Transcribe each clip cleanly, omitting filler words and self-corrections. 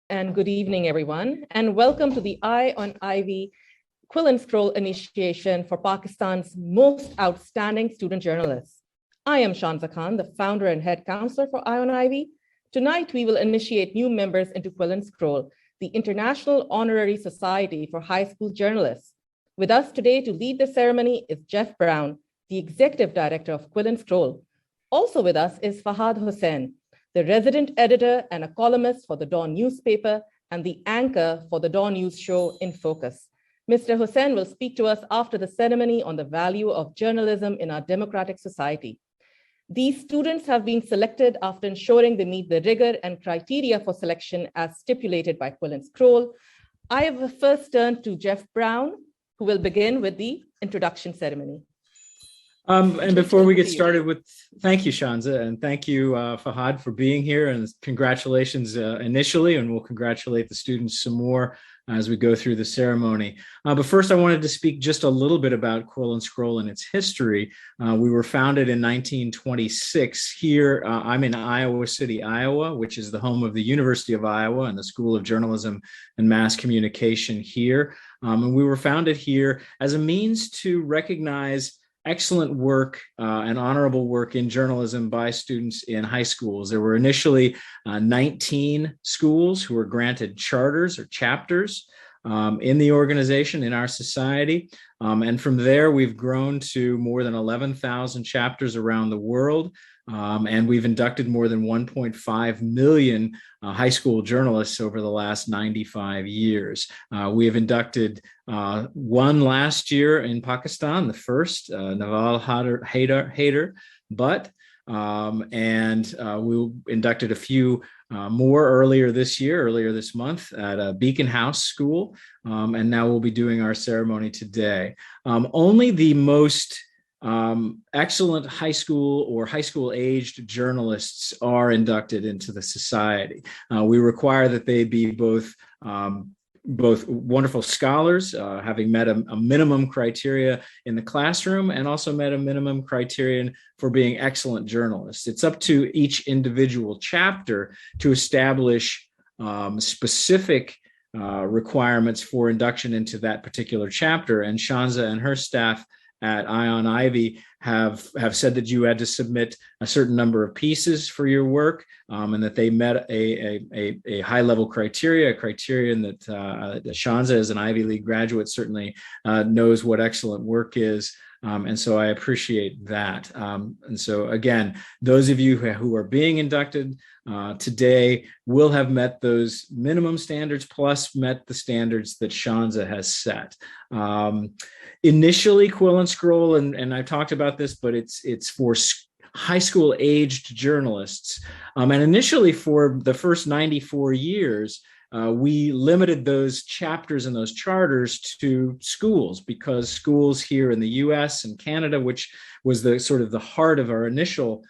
and good evening, everyone, and welcome to the Eye on Ivy Quill and Scroll initiation for Pakistan's most outstanding student journalists. I am Shanza Khan, the founder and head counselor for Eye on Ivy. Tonight, we will initiate new members into Quill and Scroll, the International Honorary Society for High School Journalists. With us today to lead the ceremony is Jeff Brown, the executive director of Quill and Scroll. Also with us is Fahad Hussain, the resident editor and a columnist for the Dawn newspaper and the anchor for the Dawn News show In Focus. Mr. Hussain will speak to us after the ceremony on the value of journalism in our democratic society. These students have been selected after ensuring they meet the rigor and criteria for selection as stipulated by Quill and Scroll. I have first turned to Jeff Brown, who will begin with the introduction ceremony. And before we get started with, thank you, Shanza, and thank you, Fahad, for being here, and congratulations initially, and we'll congratulate the students some more as we go through the ceremony. But first, I wanted to speak just a little bit about Quill and Scroll and its history. We were founded in 1926 here. I'm in Iowa City, Iowa, which is the home of the University of Iowa and the School of Journalism and Mass Communication here. And we were founded here as a means to recognize excellent work and honorable work in journalism by students in high schools. There were initially 19 schools who were granted charters or chapters in the organization, in our society. And from there, we've grown to more than 11,000 chapters around the world. And we've inducted more than 1.5 million high school journalists over the last 95 years. We have inducted one last year in Pakistan, the first, Naval Haider, but we inducted a few more earlier this month at Beacon House School, and now we'll be doing our ceremony today. Only the most excellent high school or high school aged journalists are inducted into the society. We require that they be both wonderful scholars, having met a minimum criteria in the classroom, and also met a minimum criterion for being excellent journalists. It's up to each individual chapter to establish specific requirements for induction into that particular chapter. And Shanza and her staff at Eye on Ivy have said that you had to submit a certain number of pieces for your work, and that they met a high level criteria, a criterion that Shanza, as an Ivy League graduate, certainly knows what excellent work is. And so I appreciate that. And so again, those of you who are being inducted today will have met those minimum standards, plus met the standards that Shanza has set. Initially, Quill and Scroll, and I talked about this, but it's for high school aged journalists. And initially, for the first 94 years, we limited those chapters and those charters to schools, because schools here in the US and Canada, which was the sort of the heart of our initial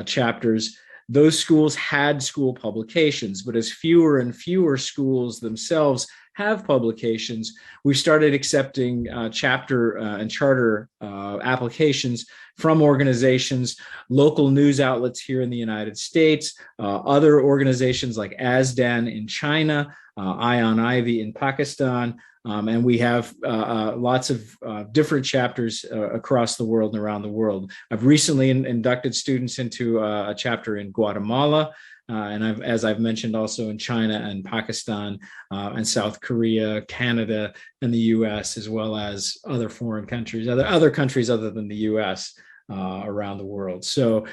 chapters, those schools had school publications. But as fewer and fewer schools themselves have publications, we started accepting chapter and charter applications from organizations, local news outlets here in the United States, other organizations like ASDAN in China, Eye on Ivy in Pakistan, and we have lots of different chapters across the world and around the world. I've recently inducted students into a chapter in Guatemala, and as I've mentioned, also in China and Pakistan and South Korea, Canada, and the U.S., as well as other foreign countries, other countries other than the U.S. Around the world. So,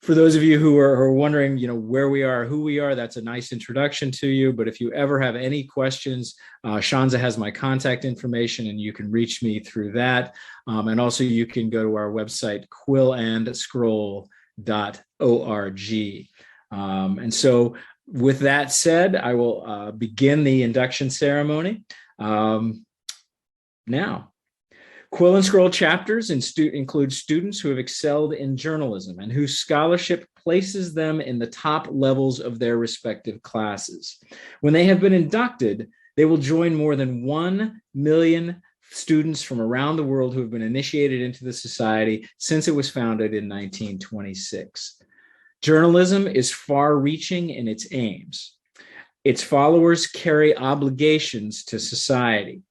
for those of you who are wondering, where we are, who we are, that's a nice introduction to you. But if you ever have any questions, Shanza has my contact information, and you can reach me through that. And also, you can go to our website, quillandscroll.org. And so with that said, I will begin the induction ceremony now. Quill and Scroll chapters include students who have excelled in journalism and whose scholarship places them in the top levels of their respective classes. When they have been inducted, they will join more than 1 million students from around the world who have been initiated into the society since it was founded in 1926. Journalism is far-reaching in its aims. Its followers carry obligations to society,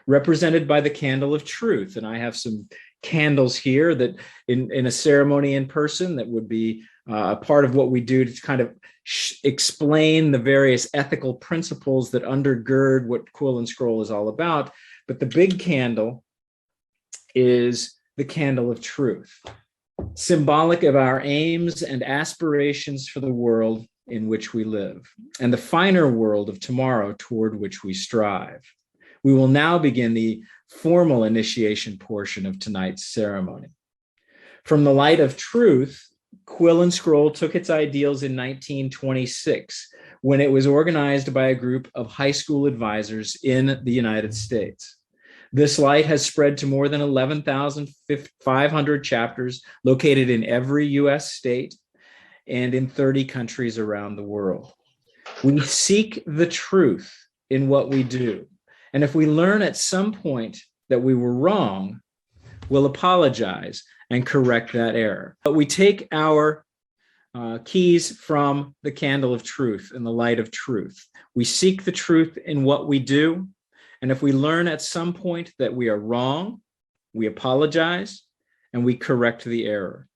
represented by the candle of truth. And I have some candles here that in a ceremony in person that would be a part of what we do to kind of explain the various ethical principles that undergird what Quill and Scroll is all about. But the big candle is the candle of truth, symbolic of our aims and aspirations for the world in which we live, and the finer world of tomorrow toward which we strive. We will now begin the formal initiation portion of tonight's ceremony. From the light of truth, Quill and Scroll took its ideals in 1926, when it was organized by a group of high school advisors in the United States. This light has spread to more than 11,500 chapters located in every US state and in 30 countries around the world. We seek the truth in what we do. And if we learn at some point that we were wrong, we'll apologize and correct that error. But we take our keys from the candle of truth and the light of truth. We seek the truth in what we do. And if we learn at some point that we are wrong, we apologize and we correct the error.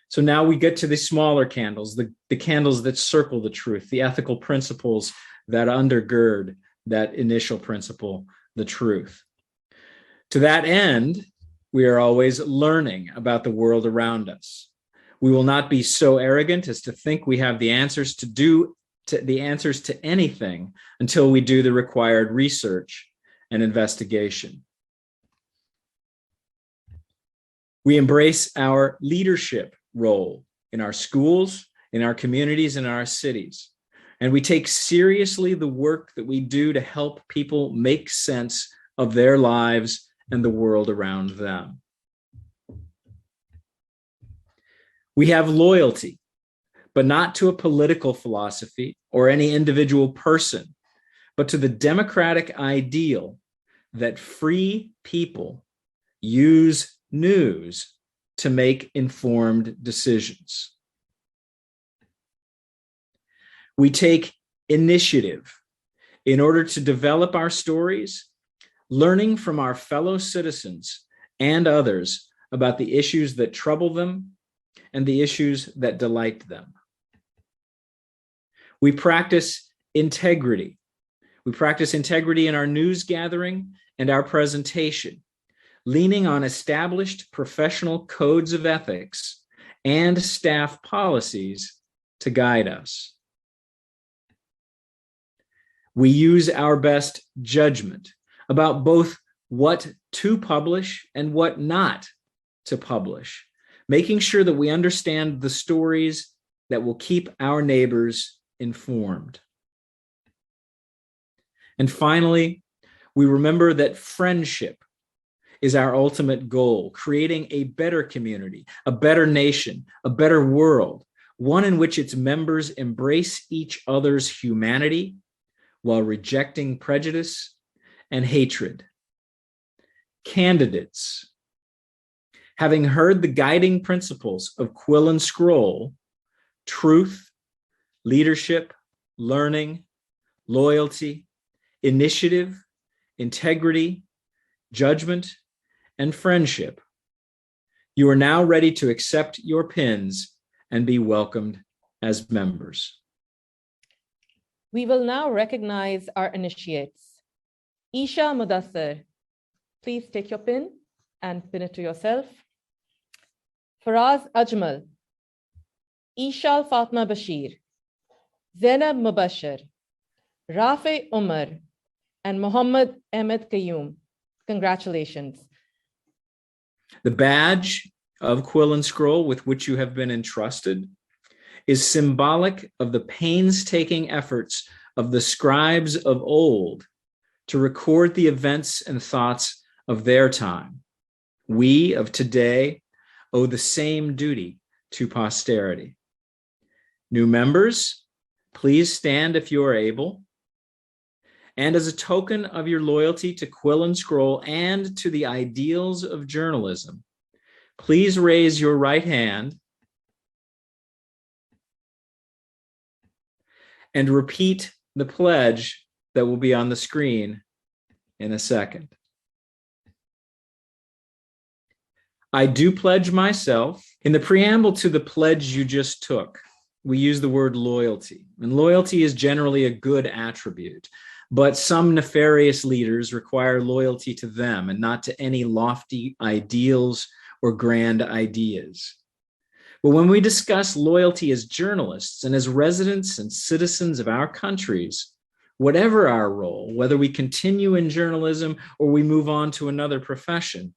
So now we get to the smaller candles, the candles that circle the truth, the ethical principles that undergird that initial principle, the truth. To that end, we are always learning about the world around us. We will not be so arrogant as to think we have the answers to anything until we do the required research and investigation. We embrace our leadership role in our schools, in our communities, and in our cities. And we take seriously the work that we do to help people make sense of their lives and the world around them. We have loyalty, but not to a political philosophy or any individual person, but to the democratic ideal that free people use news to make informed decisions. We take initiative in order to develop our stories, learning from our fellow citizens and others about the issues that trouble them and the issues that delight them. We practice integrity. We practice integrity in our news gathering and our presentation, leaning on established professional codes of ethics and staff policies to guide us. We use our best judgment about both what to publish and what not to publish, making sure that we understand the stories that will keep our neighbors informed. And finally, we remember that friendship is our ultimate goal, creating a better community, a better nation, a better world, one in which its members embrace each other's humanity while rejecting prejudice and hatred. Candidates, having heard the guiding principles of Quill and Scroll, truth, leadership, learning, loyalty, initiative, integrity, judgment, and friendship, you are now ready to accept your pins and be welcomed as members. We will now recognize our initiates. Isha Mudassir, please take your pin and pin it to yourself. Faraz Ajmal, Ishal Fatma Bashir, Zainab Mubashir, Rafe Umar, and Mohammad Ahmed Qayyum. Congratulations. The badge of Quill and Scroll with which you have been entrusted is symbolic of the painstaking efforts of the scribes of old to record the events and thoughts of their time. We of today owe the same duty to posterity. New members, please stand if you are able. And as a token of your loyalty to Quill and Scroll and to the ideals of journalism, please raise your right hand and repeat the pledge that will be on the screen in a second. I do pledge myself. In the preamble to the pledge you just took, we use the word loyalty. And loyalty is generally a good attribute, but some nefarious leaders require loyalty to them and not to any lofty ideals or grand ideas. But when we discuss loyalty as journalists and as residents and citizens of our countries, whatever our role, whether we continue in journalism or we move on to another profession,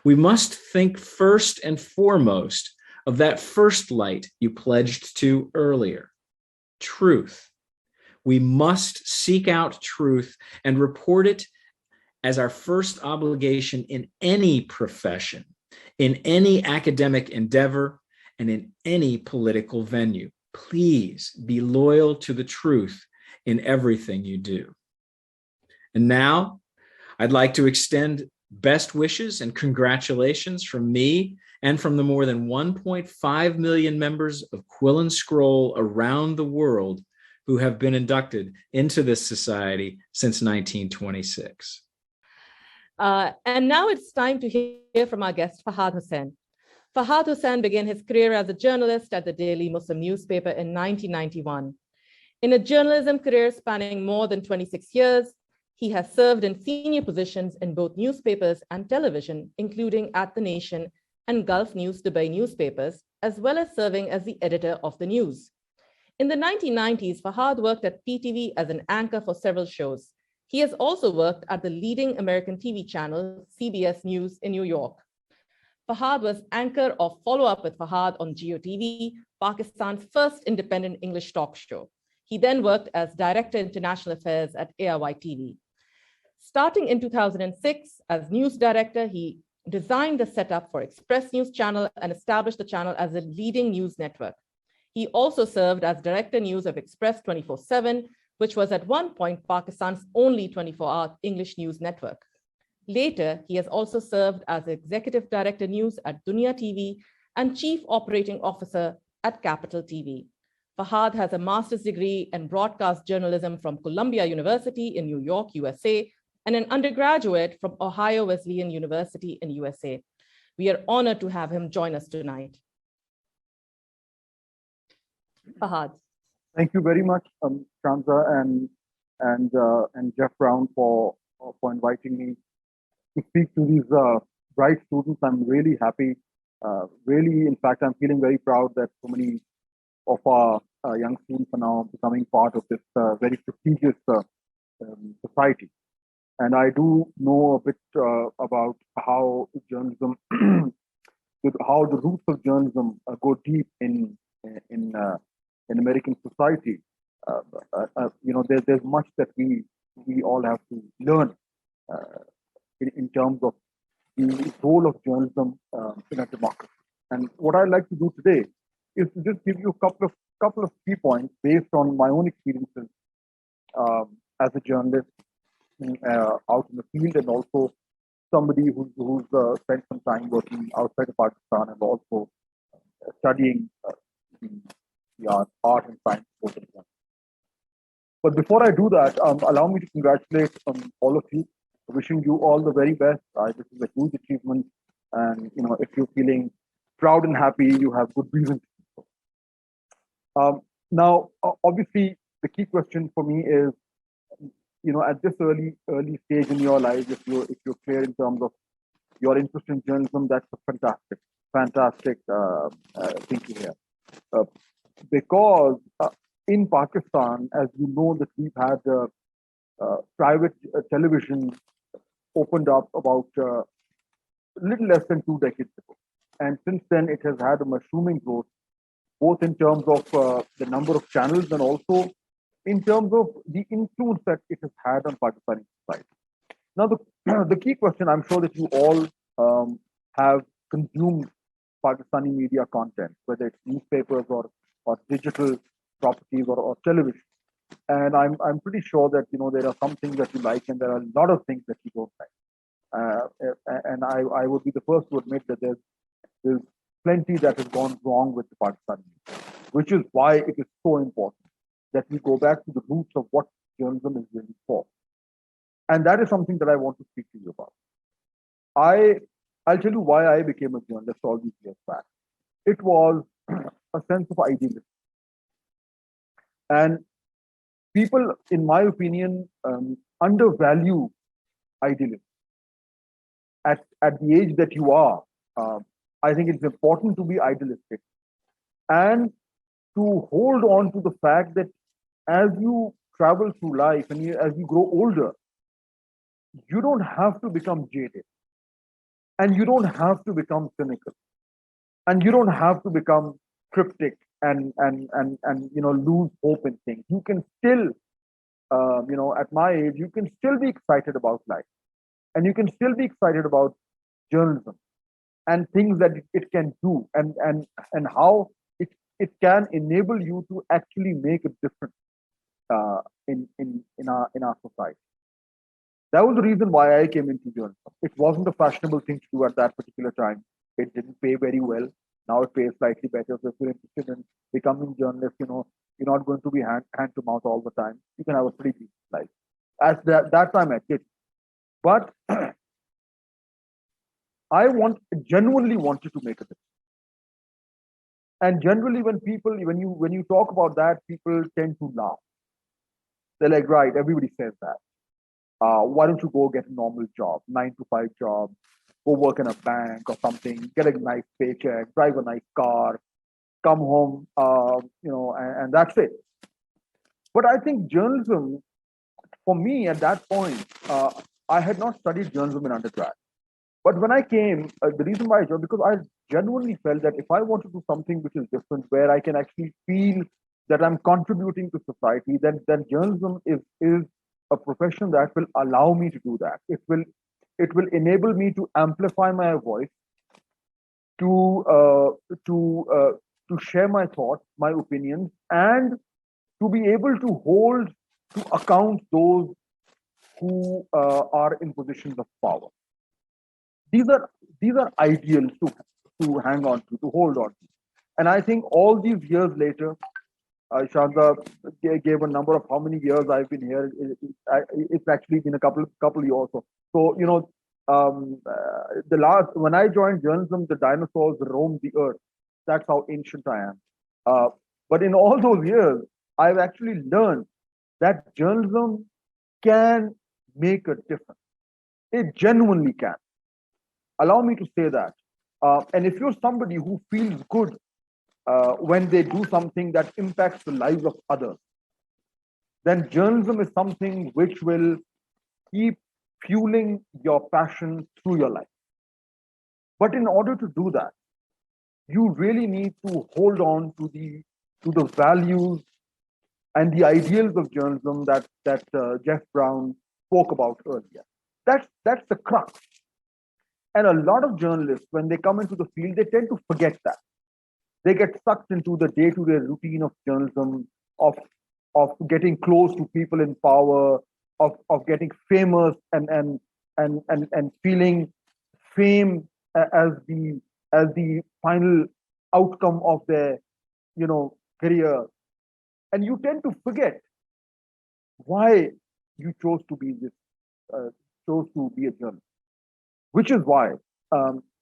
we must think first and foremost of that first light you pledged to earlier, truth. We must seek out truth and report it as our first obligation in any profession, in any academic endeavor, and in any political venue. Please be loyal to the truth in everything you do. And now, I'd like to extend best wishes and congratulations from me and from the more than 1.5 million members of Quill and Scroll around the world who have been inducted into this society since 1926. And now it's time to hear from our guest, Fahad Hussain. Fahad Hussain began his career as a journalist at the Daily Muslim newspaper in 1991. In a journalism career spanning more than 26 years, he has served in senior positions in both newspapers and television, including at The Nation and Gulf News Dubai newspapers, as well as serving as the editor of The News. In the 1990s, Fahad worked at PTV as an anchor for several shows. He has also worked at the leading American TV channel, CBS News in New York. Fahad was anchor of Follow Up with Fahad on GeoTV, Pakistan's first independent English talk show. He then worked as Director International Affairs at ARY TV. Starting in 2006 as news director, he designed the setup for Express News Channel and established the channel as a leading news network. He also served as Director News of Express 24/7, which was at one point Pakistan's only 24-hour English news network. Later, he has also served as Executive Director News at Dunia TV and Chief Operating Officer at Capital TV. Fahad has a master's degree in broadcast journalism from Columbia University in New York, USA, and an undergraduate from Ohio Wesleyan University in USA. We are honored to have him join us tonight. Fahad. Thank you very much, Shanza and Jeff Brown for inviting me to speak to these bright students. I'm really happy. Really, in fact, I'm feeling very proud that so many of our young students are now becoming part of this very prestigious society. And I do know a bit about how journalism, how the roots of journalism go deep in American society. There's much that we all have to learn in terms of the role of journalism in a democracy. And what I'd like to do today is to just give you a couple of key points based on my own experiences as a journalist out in the field, and also somebody who's spent some time working outside of Pakistan and also studying the art and science. But before I do that, allow me to congratulate all of you, wishing you all the very best. This is a huge achievement, and if you're feeling proud and happy, you have good reason to do so. Now, obviously, the key question for me is, at this early stage in your life, if you're clear in terms of your interest in journalism, that's a fantastic thing to hear. Because in Pakistan, as you know, that we've had private television opened up about a little less than 2 decades ago. And since then, it has had a mushrooming growth, both in terms of the number of channels and also in terms of the influence that it has had on Pakistani society. Now, the key question, I'm sure that you all have consumed Pakistani media content, whether it's newspapers or digital properties or television. And I'm pretty sure that there are some things that you like and there are a lot of things that you don't like. And I would be the first to admit that there's plenty that has gone wrong with the Pakistani media, which is why it is so important that we go back to the roots of what journalism is really for. And that is something that I want to speak to you about. I'll tell you why I became a journalist all these years back. It was a sense of idealism. And people, in my opinion, undervalue idealism. At the age that you are, I think it's important to be idealistic and to hold on to the fact that as you travel through life and as you grow older, you don't have to become jaded, and you don't have to become cynical, and you don't have to become cryptic and lose hope in things. You can still, at my age, you can still be excited about life, and you can still be excited about journalism and things that it can do, and how it can enable you to actually make a difference in our society. That was the reason why I came into journalism. It wasn't a fashionable thing to do at that particular time. It didn't pay very well. Now it pays slightly better. So if you're interested in becoming a journalist, you're not going to be hand to mouth all the time. You can have a pretty decent life. At that time, I did. But I genuinely wanted to make a difference. And generally, when you talk about that, people tend to laugh. They're like, right, everybody says that. Why don't you go get a normal job, 9-to-5 job, go work in a bank or something, get a nice paycheck, drive a nice car, come home, and that's it. But I think journalism, for me at that point, I had not studied journalism in undergrad. But when I came, the reason why I joined, because I genuinely felt that if I want to do something which is different, where I can actually feel that I'm contributing to society, then journalism is a profession that will allow me to do that. It will enable me to amplify my voice, to share my thoughts, my opinions, and to be able to hold to account those who are in positions of power. These are ideals to hang on to hold on to. And I think all these years later, Shanta gave a number of how many years I've been here. It's actually been a couple years. So when I joined journalism, the dinosaurs roamed the earth. That's how ancient I am. But in all those years, I've actually learned that journalism can make a difference. It genuinely can. Allow me to say that. And if you're somebody who feels good when they do something that impacts the lives of others, then journalism is something which will keep fueling your passion through your life. But in order to do that, you really need to hold on to the values and the ideals of journalism that Jeff Brown spoke about earlier. That's the crux. And a lot of journalists, when they come into the field, they tend to forget that. They get sucked into the day-to-day routine of journalism, of getting close to people in power, of getting famous and feeling fame as the final outcome of their career. And you tend to forget why you chose to be a journalist. Which is why,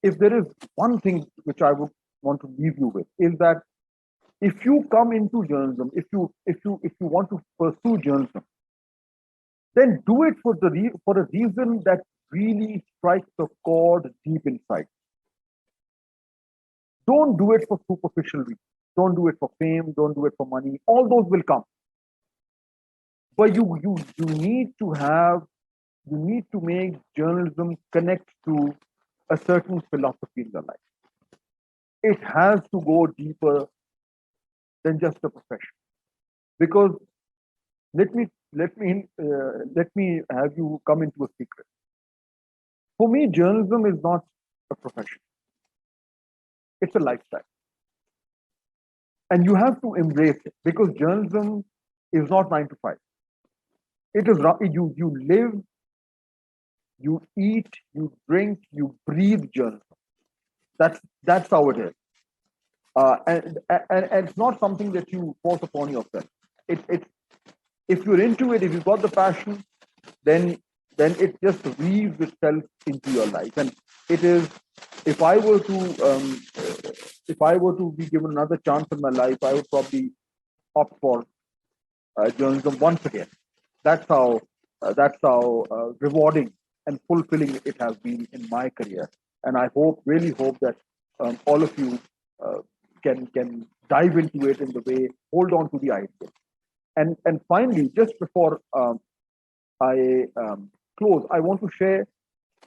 if there is one thing which I would want to leave you with, is that if you come into journalism, if you want to pursue journalism, then do it for a reason that really strikes a chord deep inside. Don't do it for superficial reasons. Don't do it for fame. Don't do it for money. All those will come. But you need to make journalism connect to a certain philosophy in your life. It has to go deeper than just a profession. Because let me have you come into a secret. For me, journalism is not a profession. It's a lifestyle. And you have to embrace it, because journalism is not 9 to 5. It is you live, you eat, you drink, you breathe journalism. That's how it is. And it's not something that you force upon yourself. if you're into it, if you've got the passion, then it just weaves itself into your life. And it is, if I were to be given another chance in my life, I would probably opt for journalism once again. That's how rewarding and fulfilling it has been in my career. And I really hope that all of you can dive into it in the way, hold on to the idea. And finally, just before I close, I want to share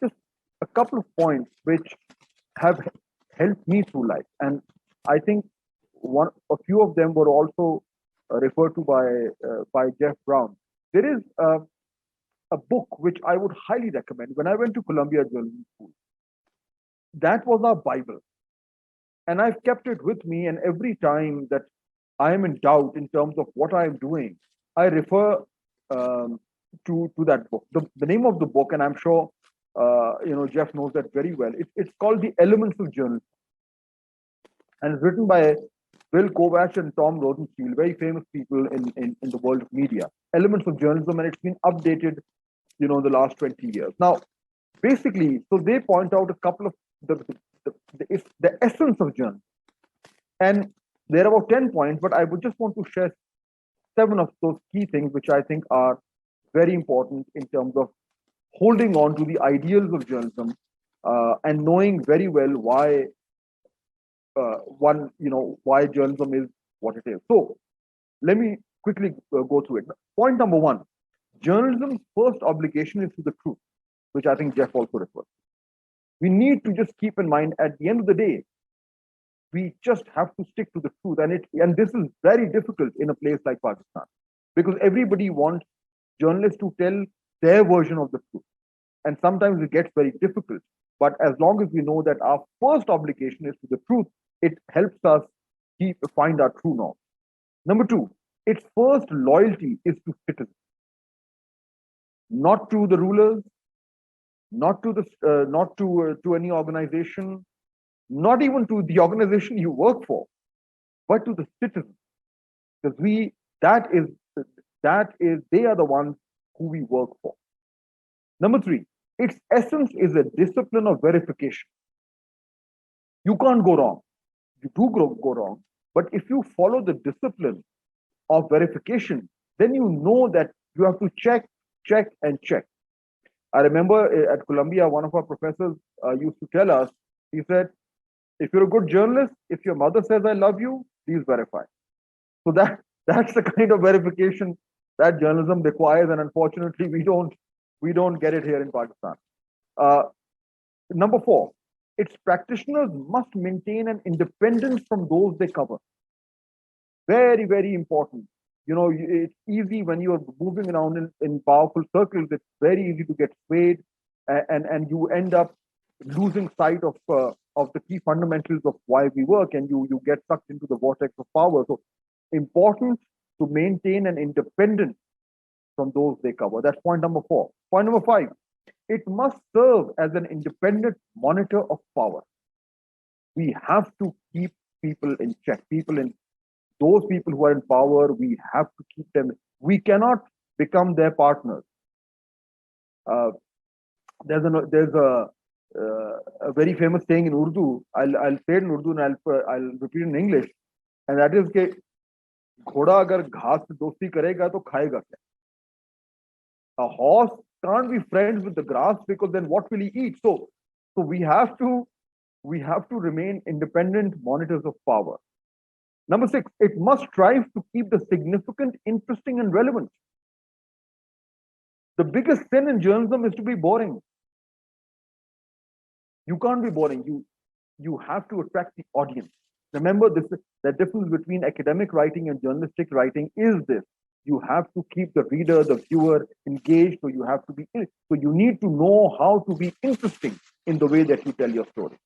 just a couple of points which have helped me through life. And I think a few of them were also referred to by Jeff Brown. There is a book which I would highly recommend. When I went to Columbia Journalism School, that was our Bible. And I've kept it with me. And every time that I am in doubt in terms of what I am doing, I refer to that book. The name of the book, and I'm sure Jeff knows that very well. It's called The Elements of Journalism, and it's written by Bill Kovach and Tom Rosenstiel, very famous people in the world of media. Elements of Journalism, and it's been updated, in the last 20 years. Now, basically, so they point out a couple of the essence of journalism, and there are about 10 points, but I would just want to share 7 of those key things which I think are very important in terms of holding on to the ideals of journalism and knowing very well why why journalism is what it is. So let me quickly go through it. Point number 1, journalism's first obligation is to the truth, which I think Jeff also referred. We need to just keep in mind, at the end of the day, we just have to stick to the truth. And this is very difficult in a place like Pakistan, because everybody wants journalists to tell their version of the truth. And sometimes it gets very difficult. But as long as we know that our first obligation is to the truth, it helps us find our true north. Number 2, its first loyalty is to citizens, not to the rulers, not to any organization, not even to the organization you work for, but to the citizens, because they are the ones who we work for. Number 3, its essence is a discipline of verification. You can't go wrong. You do go wrong, but if you follow the discipline of verification, then you know that you have to check, and check. I remember at Columbia, one of our professors used to tell us, he said, if you're a good journalist, if your mother says, I love you, please verify. So that's the kind of verification that journalism requires. And unfortunately, we don't get it here in Pakistan. Number 4, its practitioners must maintain an independence from those they cover. Very, very important. It's easy when you're moving around in powerful circles, it's very easy to get swayed and you end up losing sight of the key fundamentals of why we work, and you get sucked into the vortex of power. So important to maintain an independence from those they cover. That's point number 4. Point number 5, it must serve as an independent monitor of power. We have to keep people in check. Those people who are in power, we have to keep them. We cannot become their partners. There's a very famous saying in Urdu. I'll say it in Urdu and I'll repeat it in English, and that is कि घोड़ा अगर घास से दोस्ती करेगा तो खाएगा क्या? A horse can't be friends with the grass, because then what will he eat? So we have to remain independent monitors of power. Number 6, it must strive to keep the significant interesting and relevant. The biggest sin in journalism is to be boring. You can't be boring. You have to attract the audience. Remember, the difference between academic writing and journalistic writing is this: you have to keep the reader, the viewer engaged. So you need to know how to be interesting in the way that you tell your story.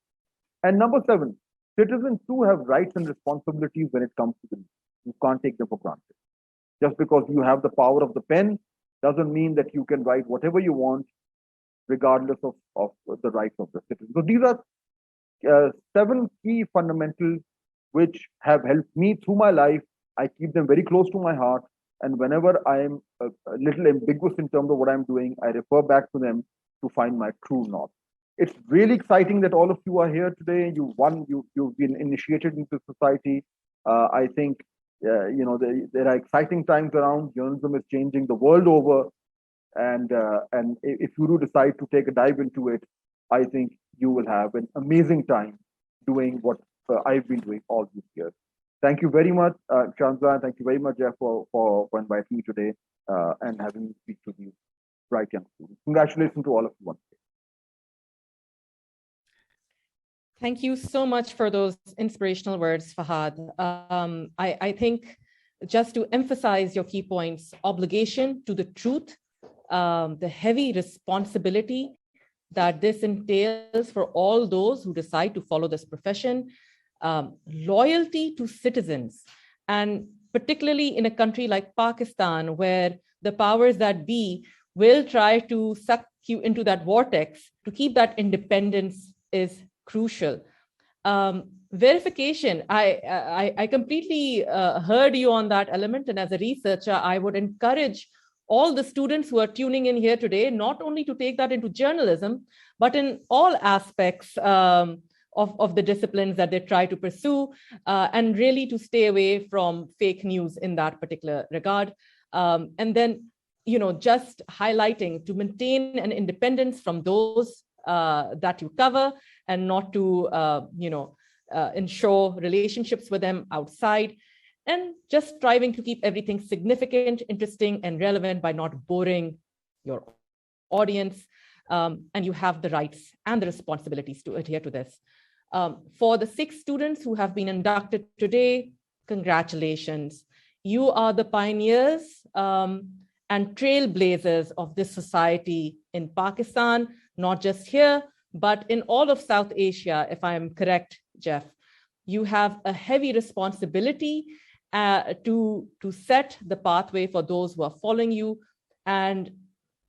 And number 7, citizens too have rights and responsibilities when it comes to the news. You can't take them for granted. Just because you have the power of the pen doesn't mean that you can write whatever you want, regardless of the rights of the citizens. So these are 7 key fundamentals which have helped me through my life. I keep them very close to my heart, And whenever I'm a little ambiguous in terms of what I'm doing, I refer back to them to find my true north. It's really exciting that all of you are here today. You've been initiated into society. I think there are exciting times around. Journalism is changing the world over, and if you do decide to take a dive into it, I think you will have an amazing time doing what I've been doing all these years. Thank you very much, Shanza, and thank you very much, Jeff, for inviting me today and having me speak to these bright young students. Congratulations to all of you once again. Thank you so much for those inspirational words, Fahad. I think just to emphasize your key points, obligation to the truth, the heavy responsibility that this entails for all those who decide to follow this profession, loyalty to citizens, and particularly in a country like Pakistan, where the powers that be will try to suck you into that vortex, to keep that independence is crucial. Verification, I completely heard you on that element. And as a researcher, I would encourage all the students who are tuning in here today, not only to take that into journalism, but in all aspects of the disciplines that they try to pursue, and really to stay away from fake news in that particular regard. And then, just highlighting to maintain an independence from those that you cover, and not to, ensure relationships with them outside, and just striving to keep everything significant, interesting, and relevant by not boring your audience. And you have the rights and the responsibilities to adhere to this. For the 6 students who have been inducted today, congratulations. You are the pioneers and trailblazers of this society in Pakistan, not just here, but in all of South Asia, if I'm correct, Jeff. You have a heavy responsibility to set the pathway for those who are following you. And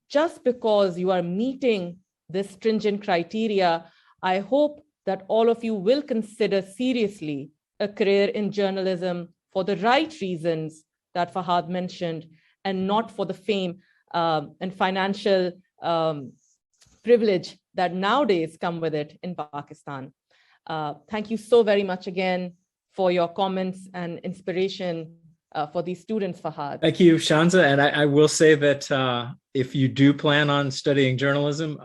just because you are meeting this stringent criteria, I hope that all of you will consider seriously a career in journalism for the right reasons that Fahad mentioned, and not for the fame and financial privilege that nowadays come with it in Pakistan. Thank you so very much again for your comments and inspiration for these students, Fahad. Thank you, Shanza. And I will say that if you do plan on studying journalism,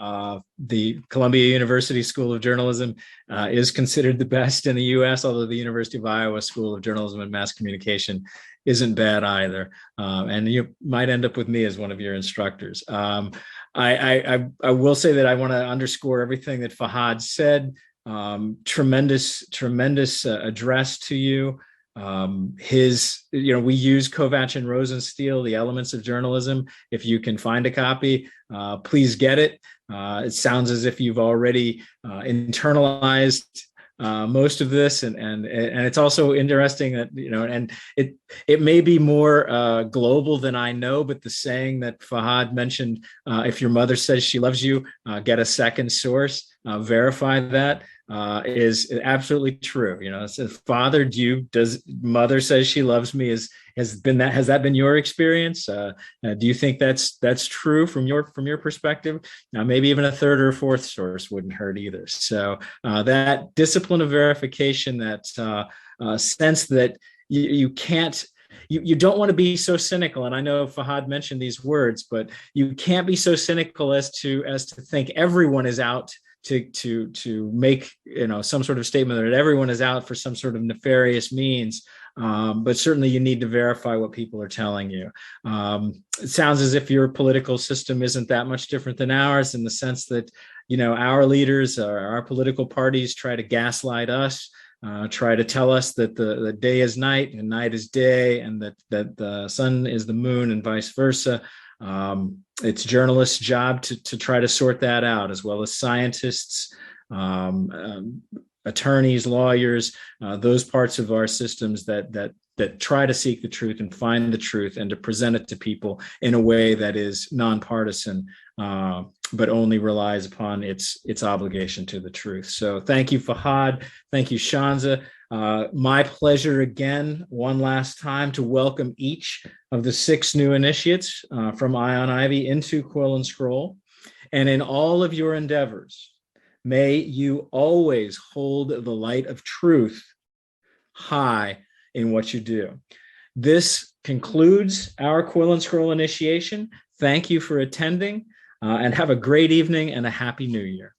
the Columbia University School of Journalism is considered the best in the US, although the University of Iowa School of Journalism and Mass Communication isn't bad either. And you might end up with me as one of your instructors. I will say that I want to underscore everything that Fahad said. Tremendous address to you. We use Kovach and Rosenstiel, The Elements of Journalism. If you can find a copy, please get it. It sounds as if you've already internalized most of this, and it's also interesting that and it may be more global than I know, but the saying that Fahad mentioned, if your mother says she loves you, get a second source, verify that, is absolutely true. Says, Father, does mother says she loves me, has that been your experience? Do you think that's true from your perspective? Now, maybe even a third or fourth source wouldn't hurt either. So that discipline of verification, that sense that you can't, you don't want to be so cynical. And I know Fahad mentioned these words, but you can't be so cynical as to think everyone is out to make some sort of statement that everyone is out for some sort of nefarious means. But certainly you need to verify what people are telling you. It sounds as if your political system isn't that much different than ours, in the sense that our leaders, our political parties, try to gaslight us, try to tell us that the day is night and night is day, and that the sun is the moon, and vice versa. It's journalists' job to try to sort that out, as well as scientists, attorneys, lawyers, those parts of our systems that try to seek the truth and find the truth, and to present it to people in a way that is nonpartisan, but only relies upon its obligation to the truth. So thank you, Fahad. Thank you, Shanza. My pleasure again, one last time, to welcome each of the 6 new initiates from Eye on Ivy into Quill and Scroll. And in all of your endeavors, may you always hold the light of truth high in what you do. This concludes our Quill and Scroll initiation. Thank you for attending, and have a great evening and a happy new year.